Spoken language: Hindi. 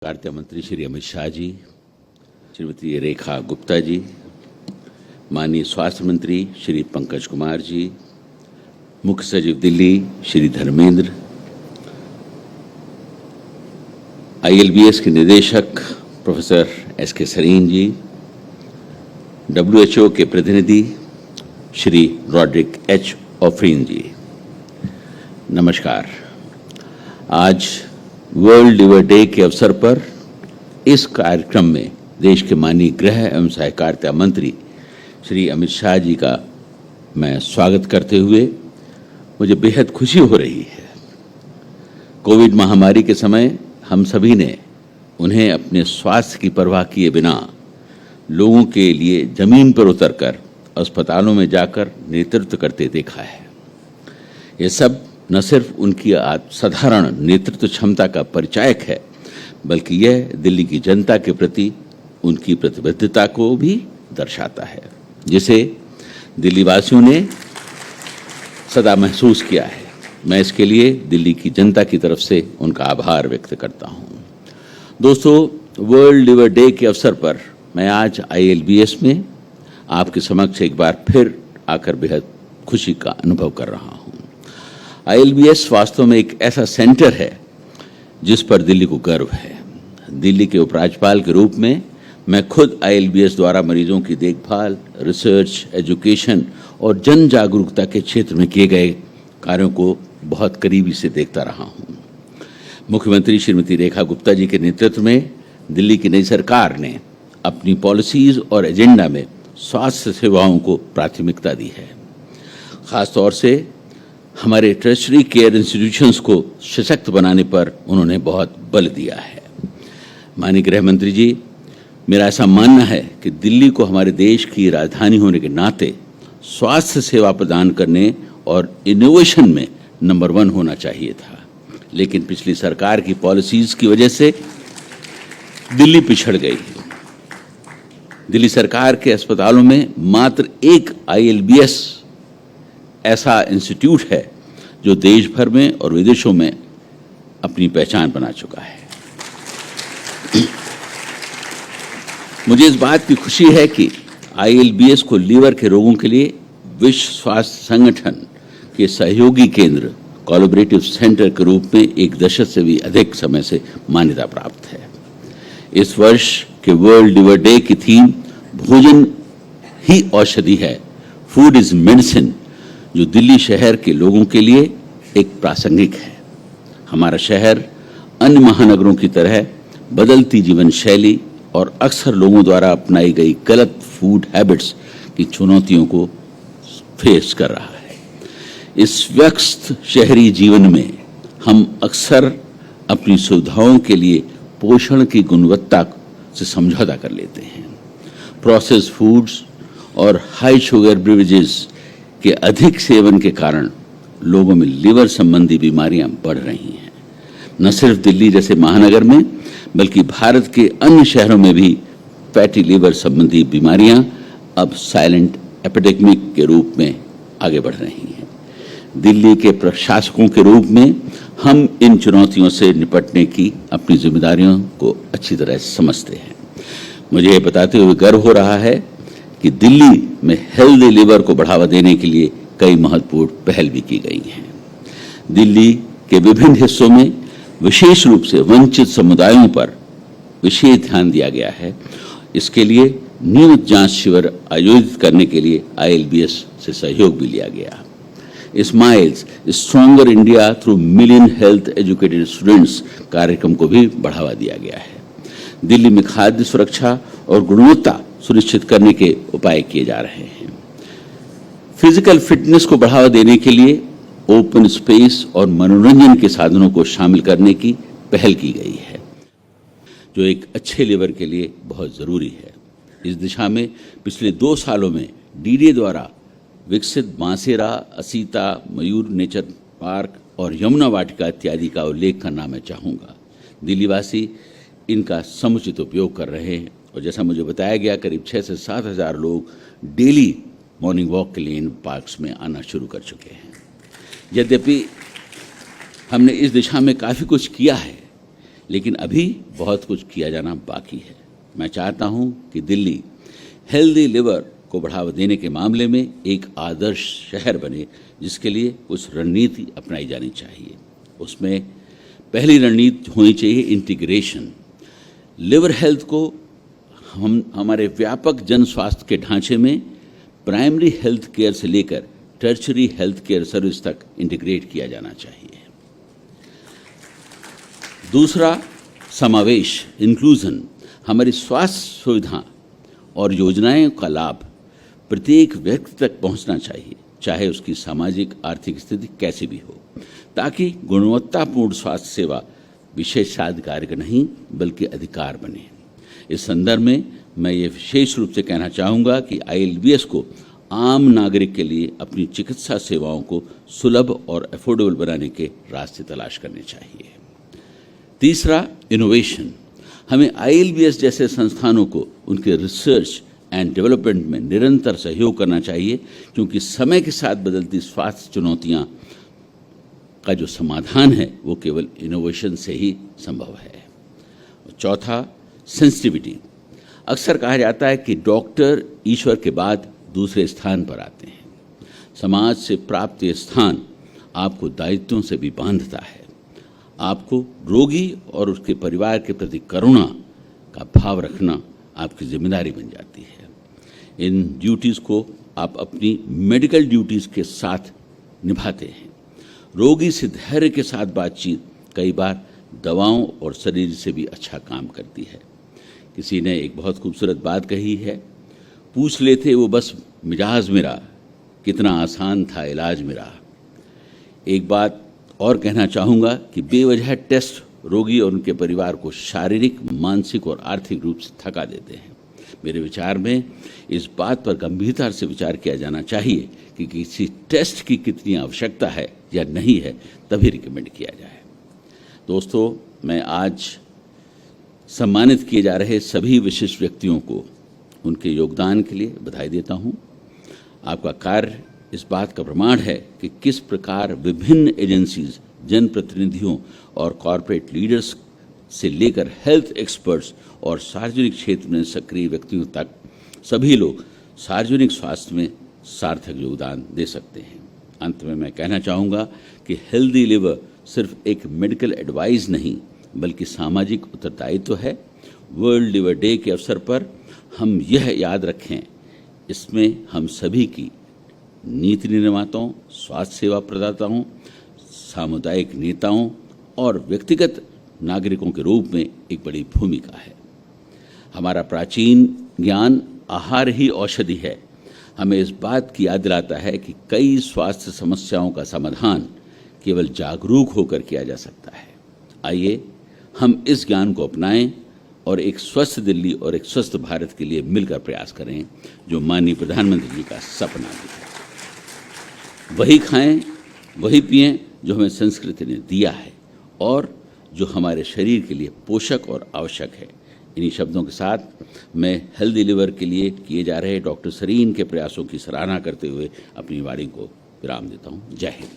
कार्य मंत्री श्री अमित शाह जी, श्रीमती रेखा गुप्ता जी, माननीय स्वास्थ्य मंत्री श्री पंकज कुमार जी, मुख्य सचिव दिल्ली श्री धर्मेंद्र, ILBS के निदेशक professor SK Sarin ji, WHO के प्रतिनिधि Shri Roderick H Ofrin ji, नमस्कार। आज वर्ल्ड लिवर डे के अवसर पर इस कार्यक्रम में देश के माननीय गृह एवं सहकारिता मंत्री श्री अमित शाह जी का मैं स्वागत करते हुए मुझे बेहद खुशी हो रही है। कोविड महामारी के समय हम सभी ने उन्हें अपने स्वास्थ्य की परवाह किए बिना लोगों के लिए जमीन पर उतरकर अस्पतालों में जाकर नेतृत्व करते देखा है। ये सब न सिर्फ उनकी साधारण नेतृत्व क्षमता का परिचायक है, बल्कि यह दिल्ली की जनता के प्रति उनकी प्रतिबद्धता को भी दर्शाता है, जिसे दिल्ली वासियों ने सदा महसूस किया है। मैं इसके लिए दिल्ली की जनता की तरफ से उनका आभार व्यक्त करता हूं। दोस्तों, वर्ल्ड लिवर डे के अवसर पर मैं आज ILBS में आपके समक्ष एक बार फिर आकर बेहद खुशी का अनुभव कर रहा हूं। ILBS वास्तव में एक ऐसा सेंटर है जिस पर दिल्ली को गर्व है। दिल्ली के उपराज्यपाल के रूप में मैं खुद ILBS द्वारा मरीजों की देखभाल, रिसर्च, एजुकेशन और जन जागरूकता के क्षेत्र में किए गए कार्यों को बहुत करीबी से देखता रहा हूं। मुख्यमंत्री श्रीमती रेखा गुप्ता जी के नेतृत्व में दिल्ली की नई सरकार ने अपनी पॉलिसीज और एजेंडा में स्वास्थ्य सेवाओं को प्राथमिकता दी है। खासतौर से हमारे टर्शरी केयर इंस्टीट्यूशंस को सशक्त बनाने पर उन्होंने बहुत बल दिया है। माननीय गृह मंत्री जी, मेरा ऐसा मानना है कि दिल्ली को हमारे देश की राजधानी होने के नाते स्वास्थ्य सेवा प्रदान करने और इनोवेशन में नंबर 1 होना चाहिए था, लेकिन पिछली सरकार की पॉलिसीज की वजह से दिल्ली पिछड़ गई। दिल्ली सरकार के अस्पतालों में मात्र एक ILBS ऐसा इंस्टीट्यूट है जो देश भर में और विदेशों में अपनी पहचान बना चुका है। मुझे इस बात की खुशी है कि ILBS को लीवर के रोगों के लिए विश्व स्वास्थ्य संगठन के सहयोगी केंद्र कोलैबोरेटिव सेंटर के रूप में एक दशक से भी अधिक समय से मान्यता प्राप्त है। इस वर्ष के वर्ल्ड लिवर डे की थीम भोजन ही औषधि है, फूड इज मेडिसिन, जो दिल्ली शहर के लोगों के लिए एक प्रासंगिक है। हमारा शहर अन्य महानगरों की तरह बदलती जीवन शैली और अक्सर लोगों द्वारा अपनाई गई गलत फूड हैबिट्स की चुनौतियों को फेस कर रहा है। इस व्यस्त शहरी जीवन में हम अक्सर अपनी सुविधाओं के लिए पोषण की गुणवत्ता से समझौता कर लेते हैं। प्रोसेस्ड फूड्स और हाई शुगर बेवरेजेस के अधिक सेवन के कारण लोगों में लिवर संबंधी बीमारियां बढ़ रही हैं। न सिर्फ दिल्ली जैसे महानगर में, बल्कि भारत के अन्य शहरों में भी फैटी लिवर संबंधी बीमारियां अब साइलेंट एपिडेमिक के रूप में आगे बढ़ रही हैं। दिल्ली के प्रशासकों के रूप में हम इन चुनौतियों से निपटने की अपनी जिम्मेदारियों को अच्छी तरह समझते हैं। मुझे ये बताते हुए गर्व हो रहा है कि दिल्ली में हेल्दी लिवर को बढ़ावा देने के लिए कई महत्वपूर्ण पहल भी की गई हैं। दिल्ली के विभिन्न हिस्सों में विशेष रूप से वंचित समुदायों पर विशेष ध्यान दिया गया है। इसके लिए नियमित जांच शिविर आयोजित करने के लिए ILBS से सहयोग भी लिया गया। Smiles stronger India through million health educated students कार्यक्रम को भी बढ़ावा दिया गया है। दिल्ली में खाद्य सुरक्षा और गुणवत्ता सुनिश्चित करने के उपाय किए जा रहे हैं। फिजिकल फिटनेस को बढ़ावा देने के लिए ओपन स्पेस और मनोरंजन के साधनों को शामिल करने की पहल की गई है, जो एक अच्छे लिवर के लिए बहुत जरूरी है। इस दिशा में पिछले 2 सालों में DDA द्वारा विकसित बांसेरा, असीता, मयूर नेचर पार्क और यमुना वाटिका इत्यादि का उल्लेख करना मैं चाहूँगा। दिल्लीवासी इनका समुचित उपयोग कर रहे हैं और जैसा मुझे बताया गया, करीब 6 से 7 हज़ार लोग डेली मॉर्निंग वॉक के लिए इन पार्क्स में आना शुरू कर चुके हैं। यद्यपि हमने इस दिशा में काफ़ी कुछ किया है, लेकिन अभी बहुत कुछ किया जाना बाकी है। मैं चाहता हूं कि दिल्ली हेल्दी लिवर को बढ़ावा देने के मामले में एक आदर्श शहर बने, जिसके लिए कुछ रणनीति अपनाई जानी चाहिए। उसमें पहली रणनीति होनी चाहिए इंटीग्रेशन। लिवर हेल्थ को हमारे व्यापक जन स्वास्थ्य के ढांचे में प्राइमरी हेल्थ केयर से लेकर टर्शरी हेल्थ केयर सर्विस तक इंटीग्रेट किया जाना चाहिए। दूसरा, समावेश, इंक्लूजन। हमारी स्वास्थ्य सुविधा और योजनाएं का लाभ प्रत्येक व्यक्ति तक पहुंचना चाहिए, चाहे उसकी सामाजिक आर्थिक स्थिति कैसी भी हो, ताकि गुणवत्तापूर्ण स्वास्थ्य सेवा विशेषाधिकार का नहीं बल्कि अधिकार बने। इस संदर्भ में मैं ये विशेष रूप से कहना चाहूँगा कि ILBS को आम नागरिक के लिए अपनी चिकित्सा सेवाओं को सुलभ और अफोर्डेबल बनाने के रास्ते तलाश करने चाहिए। तीसरा, इनोवेशन। हमें ILBS जैसे संस्थानों को उनके रिसर्च एंड डेवलपमेंट में निरंतर सहयोग करना चाहिए, क्योंकि समय के साथ बदलती स्वास्थ्य चुनौतियां का जो समाधान है वो केवल इनोवेशन से ही संभव है। चौथा, सेंसिटिविटी। अक्सर कहा जाता है कि डॉक्टर ईश्वर के बाद दूसरे स्थान पर आते हैं। समाज से प्राप्त ये स्थान आपको दायित्वों से भी बांधता है। आपको रोगी और उसके परिवार के प्रति करुणा का भाव रखना आपकी जिम्मेदारी बन जाती है। इन ड्यूटीज़ को आप अपनी मेडिकल ड्यूटीज़ के साथ निभाते हैं। रोगी से धैर्य के साथ बातचीत कई बार दवाओं और शरीर से भी अच्छा काम करती है। किसी ने एक बहुत खूबसूरत बात कही है, पूछ लेते वो बस मिजाज मेरा, कितना आसान था इलाज मेरा। एक बात और कहना चाहूँगा कि बेवजह टेस्ट रोगी और उनके परिवार को शारीरिक, मानसिक और आर्थिक रूप से थका देते हैं। मेरे विचार में इस बात पर गंभीरता से विचार किया जाना चाहिए कि किसी टेस्ट की कितनी आवश्यकता है या नहीं है, तभी रिकमेंड किया जाए। दोस्तों, मैं आज सम्मानित किए जा रहे सभी विशिष्ट व्यक्तियों को उनके योगदान के लिए बधाई देता हूँ। आपका कार्य इस बात का प्रमाण है कि किस प्रकार विभिन्न एजेंसीज, जनप्रतिनिधियों और कॉरपोरेट लीडर्स से लेकर हेल्थ एक्सपर्ट्स और सार्वजनिक क्षेत्र में सक्रिय व्यक्तियों तक सभी लोग सार्वजनिक स्वास्थ्य में सार्थक योगदान दे सकते हैं। अंत में मैं कहना चाहूँगा कि हेल्दी लिवर सिर्फ एक मेडिकल एडवाइस नहीं बल्कि सामाजिक उत्तरदायित्व है। वर्ल्ड लिवर डे के अवसर पर हम यह याद रखें, इसमें हम सभी की नीति निर्माताओं, स्वास्थ्य सेवा प्रदाताओं, सामुदायिक नेताओं और व्यक्तिगत नागरिकों के रूप में एक बड़ी भूमिका है। हमारा प्राचीन ज्ञान आहार ही औषधि है हमें इस बात की याद दिलाता है कि कई स्वास्थ्य समस्याओं का समाधान केवल जागरूक होकर किया जा सकता है। आइए हम इस ज्ञान को अपनाएं और एक स्वस्थ दिल्ली और एक स्वस्थ भारत के लिए मिलकर प्रयास करें, जो माननीय प्रधानमंत्री जी का सपना भी है। वही खाएं, वही पिएं जो हमें संस्कृति ने दिया है और जो हमारे शरीर के लिए पोषक और आवश्यक है। इन्हीं शब्दों के साथ मैं हेल्दी लिवर के लिए किए जा रहे डॉक्टर सरीन के प्रयासों की सराहना करते हुए अपनी वाणी को विराम देता हूँ। जय हिंद।